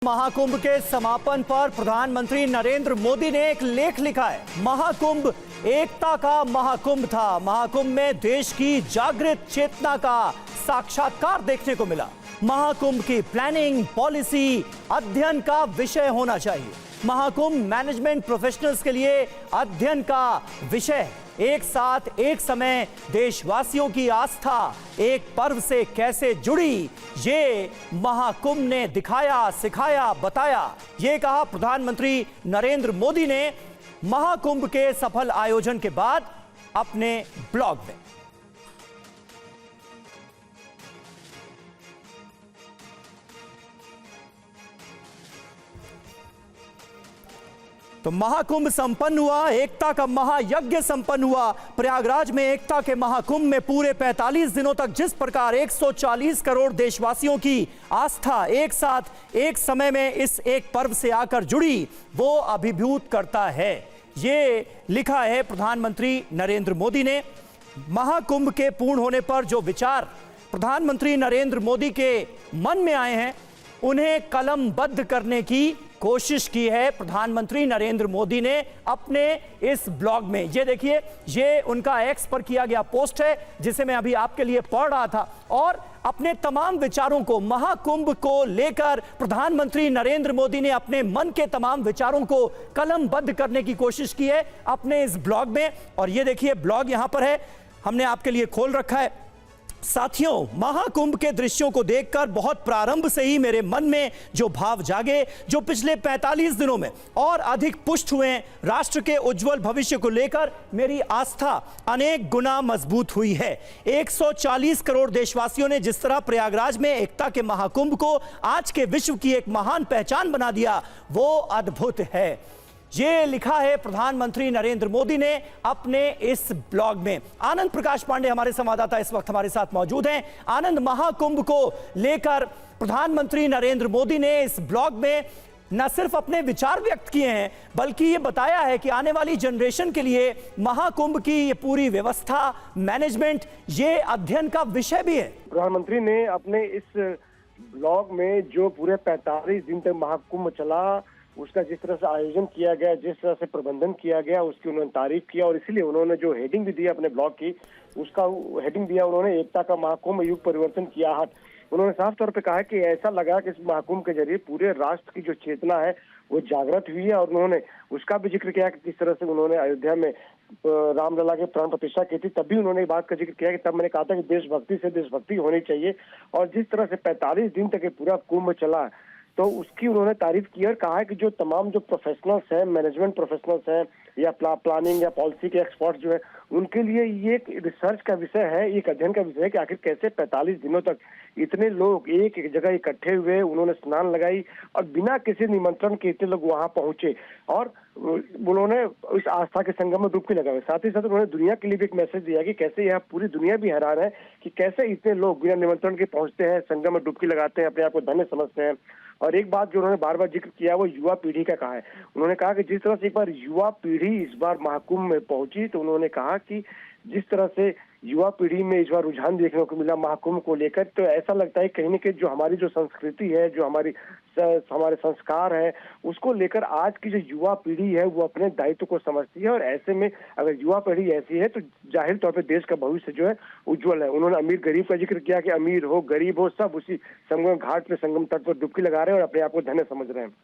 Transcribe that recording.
महाकुंभ के समापन पर प्रधानमंत्री नरेंद्र मोदी ने एक लेख लिखा है। महाकुंभ एकता का महाकुंभ था। महाकुंभ में देश की जागृत चेतना का साक्षात्कार देखने को मिला। महाकुंभ की प्लानिंग, पॉलिसी, अध्ययन का विषय होना चाहिए। महाकुंभ मैनेजमेंट प्रोफेशनल्स के लिए अध्ययन का विषय। एक साथ एक समय देशवासियों की आस्था एक पर्व से कैसे जुड़ी, ये महाकुंभ ने दिखाया, सिखाया, बताया। ये कहा प्रधानमंत्री नरेंद्र मोदी ने महाकुंभ के सफल आयोजन के बाद अपने ब्लॉग में। तो महाकुंभ संपन्न हुआ, एकता का महायज्ञ संपन्न हुआ। प्रयागराज में एकता के महाकुंभ में पूरे 45 दिनों तक जिस प्रकार 140 करोड़ देशवासियों की आस्था एक साथ एक समय में इस एक पर्व से आकर जुड़ी, वो अभिभूत करता है। ये लिखा है प्रधानमंत्री नरेंद्र मोदी ने। महाकुंभ के पूर्ण होने पर जो विचार प्रधानमंत्री नरेंद्र मोदी के मन में आए हैं, उन्हें कलमबद्ध करने की कोशिश की है प्रधानमंत्री नरेंद्र मोदी ने अपने इस ब्लॉग में। ये देखिए, ये उनका एक्स पर किया गया पोस्ट है, जिसे मैं अभी आपके लिए पढ़ रहा था। और अपने तमाम विचारों को, महाकुंभ को लेकर प्रधानमंत्री नरेंद्र मोदी ने अपने मन के तमाम विचारों को कलमबद्ध करने की कोशिश की है अपने इस ब्लॉग में। और ये देखिए, ब्लॉग यहां पर है, हमने आपके लिए खोल रखा है। साथियों, महाकुंभ के दृश्यों को देखकर बहुत प्रारंभ से ही मेरे मन में जो भाव जागे, जो पिछले 45 दिनों में और अधिक पुष्ट हुए, राष्ट्र के उज्जवल भविष्य को लेकर मेरी आस्था अनेक गुना मजबूत हुई है। 140 करोड़ देशवासियों ने जिस तरह प्रयागराज में एकता के महाकुंभ को आज के विश्व की एक महान पहचान बना दिया, वो अद्भुत है। ये लिखा है प्रधानमंत्री नरेंद्र मोदी ने अपने इस ब्लॉग में। आनंद प्रकाश पांडे हमारे संवाददाता इस वक्त हमारे साथ मौजूद हैं। आनंद, महाकुंभ को लेकर प्रधानमंत्री नरेंद्र मोदी ने इस ब्लॉग में न सिर्फ अपने विचार व्यक्त किए हैं, बल्कि ये बताया है कि आने वाली जनरेशन के लिए महाकुंभ की ये पूरी व्यवस्था, मैनेजमेंट, ये अध्ययन का विषय भी है। प्रधानमंत्री ने अपने इस ब्लॉग में जो पूरे 45 दिन तक महाकुंभ चला, उसका जिस तरह से आयोजन किया गया, जिस तरह से प्रबंधन किया गया, उसकी उन्होंने तारीफ किया। और इसीलिए उन्होंने जो हेडिंग भी दी अपने ब्लॉग की, उसका हेडिंग दिया उन्होंने, एकता का महाकुंभ, युग परिवर्तन की आहट। उन्होंने साफ तौर पे कहा कि ऐसा लगा कि इस महाकुंभ के जरिए पूरे राष्ट्र की जो चेतना है वो जागृत हुई है। और उन्होंने उसका भी जिक्र किया कि किस तरह से उन्होंने अयोध्या में रामलला के प्राण प्रतिष्ठा की थी, तब भी उन्होंने बात का जिक्र किया कि तब मैंने कहा था कि देशभक्ति से देशभक्ति होनी चाहिए। और जिस तरह से 45 दिन तक ये पूरा कुंभ चला, तो उसकी उन्होंने तारीफ की और कहा है कि जो तमाम जो प्रोफेशनल्स हैं, मैनेजमेंट प्रोफेशनल्स हैं या प्लानिंग या पॉलिसी के एक्सपर्ट्स जो है, उनके लिए ये एक रिसर्च का विषय है, एक अध्ययन का विषय है कि आखिर कैसे 45 दिनों तक इतने लोग एक जगह इकट्ठे हुए, उन्होंने स्नान लगाई और बिना किसी निमंत्रण के इतने लोग वहां पहुंचे और उन्होंने इस आस्था के संगम में डुबकी लगाई। साथ ही साथ उन्होंने दुनिया के लिए भी एक मैसेज दिया कि कैसे यह पूरी दुनिया भी हैरान है कि कैसे इतने लोग बिना निमंत्रण के पहुंचते हैं, संगम में डुबकी लगाते हैं, अपने आप को धन्य समझते हैं। और एक बात जो उन्होंने बार बार जिक्र किया वो युवा पीढ़ी का कहा है। उन्होंने कहा कि जिस तरह से एक बार युवा पीढ़ी इस बार महाकुंभ में पहुंची, तो उन्होंने कहा कि जिस तरह से युवा पीढ़ी में इस बार रुझान देखने को मिला महाकुंभ को लेकर, तो ऐसा लगता है कहीं न कहीं जो हमारी जो संस्कृति है, जो हमारे संस्कार है, उसको लेकर आज की जो युवा पीढ़ी है वो अपने दायित्व को समझती है। और ऐसे में अगर युवा पीढ़ी ऐसी है तो जाहिर तौर पर देश का भविष्य जो है उज्जवल है। उन्होंने अमीर गरीब का जिक्र किया कि अमीर हो, गरीब हो, सब उसी संगम घाट पे, संगम तट पर डुबकी लगा रहे हैं और अपने आप को धन्य समझ रहे हैं।